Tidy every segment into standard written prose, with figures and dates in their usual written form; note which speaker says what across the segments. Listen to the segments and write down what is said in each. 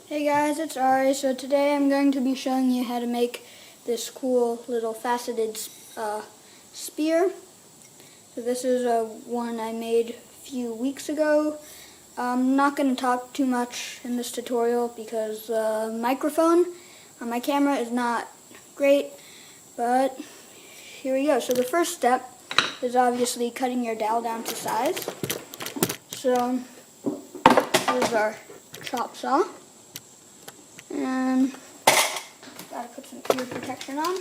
Speaker 1: Hey guys, it's Ari. So today I'm going to be showing you how to make this cool little faceted spear. So this is one I made a few weeks ago. I'm not going to talk too much in this tutorial because the microphone on my camera is not great, but here we go. So the first step is obviously cutting your dowel down to size. So here's our chop saw. And gotta put some ear protection on.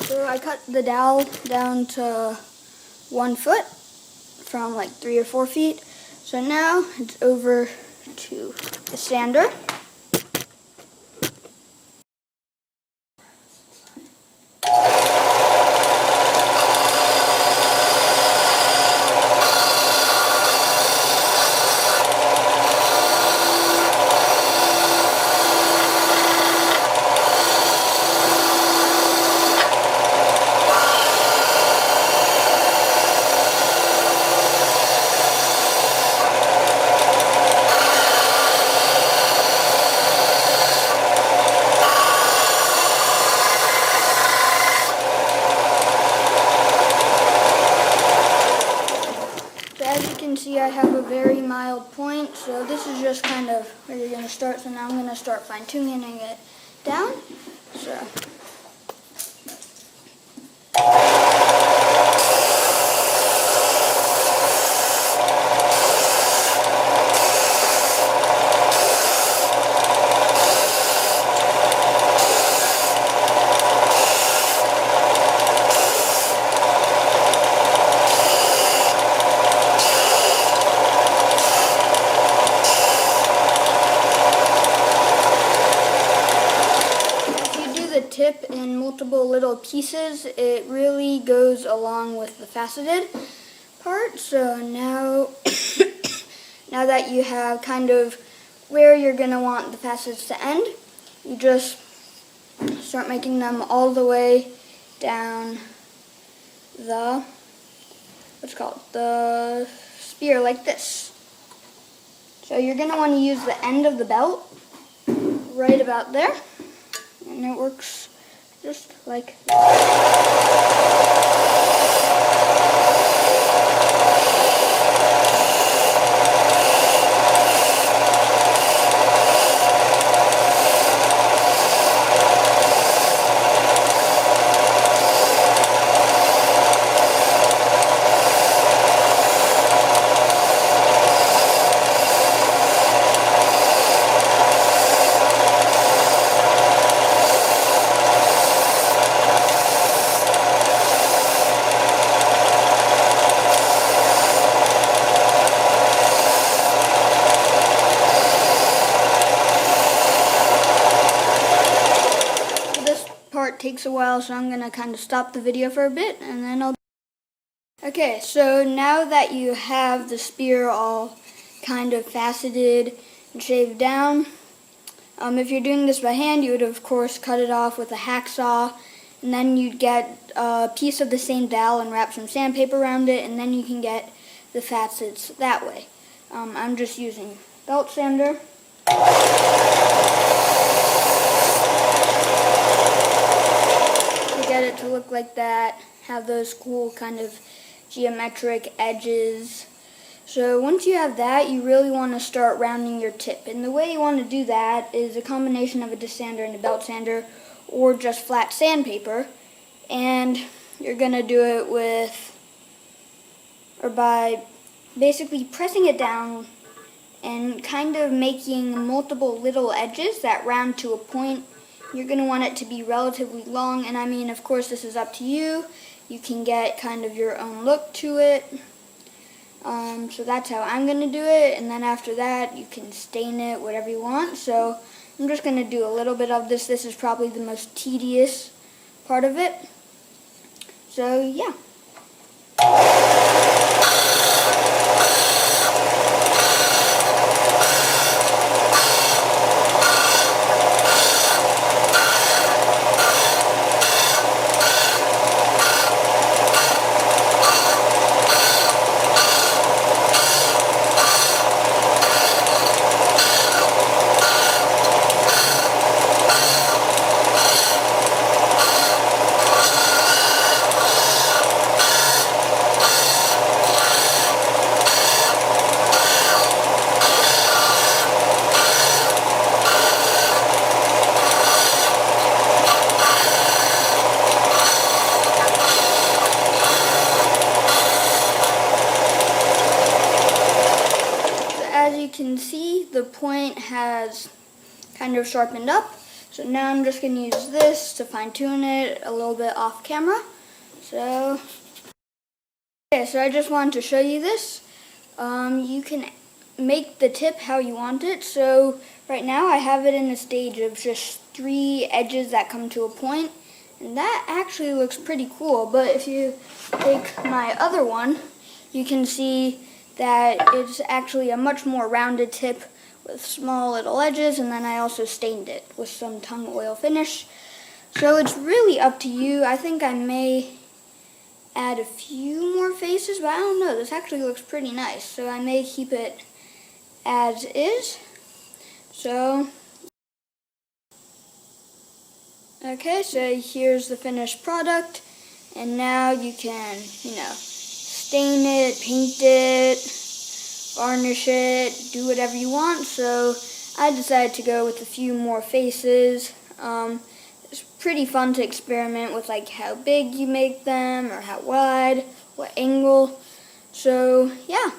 Speaker 1: So I cut the dowel down to 1 foot from like 3 or 4 feet. So now it's over to the sander. As you can see, I have a very mild point, so this is just kind of where you're going to start. So now I'm going to start fine-tuning it down. So tip in multiple little pieces, it really goes along with the faceted part. So now now that you have kind of where you're going to want the facets to end, you just start making them all the way down the the spear like this. So you're going to want to use the end of the belt right about there. And it works just like that. Takes a while, so I'm going to kind of stop the video for a bit and then I'll... Okay, so now that you have the spear all kind of faceted and shaved down, if you're doing this by hand, you would of course cut it off with a hacksaw, and then you'd get a piece of the same dowel and wrap some sandpaper around it, and then you can get the facets that way. I'm just using belt sander. Get it to look like that, have those cool kind of geometric edges. So once you have that, you really want to start rounding your tip. And the way you want to do that is a combination of a disc sander and a belt sander, or just flat sandpaper. And you're going to do it by basically pressing it down and kind of making multiple little edges that round to a point. You're going to want it to be relatively long, and I mean, of course, this is up to you. You can get kind of your own look to it. So that's how I'm going to do it, and then after that, you can stain it whatever you want. So I'm just going to do a little bit of this. This is probably the most tedious part of it. So yeah. As you can see, the point has kind of sharpened up. So now I'm just going to use this to fine tune it a little bit off camera. So I just wanted to show you this. You can make the tip how you want it. So right now I have it in a stage of just 3 edges that come to a point. And that actually looks pretty cool. But if you take my other one, you can see that it's actually a much more rounded tip with small little edges, and then I also stained it with some tung oil finish. So it's really up to you. I think I may add a few more faces, but I don't know. This actually looks pretty nice, so I may keep it as is. So, okay, so here's the finished product, and now you can, stain it, paint it, varnish it, do whatever you want. So I decided to go with a few more faces. It's pretty fun to experiment with, like, how big you make them or how wide, what angle. So yeah.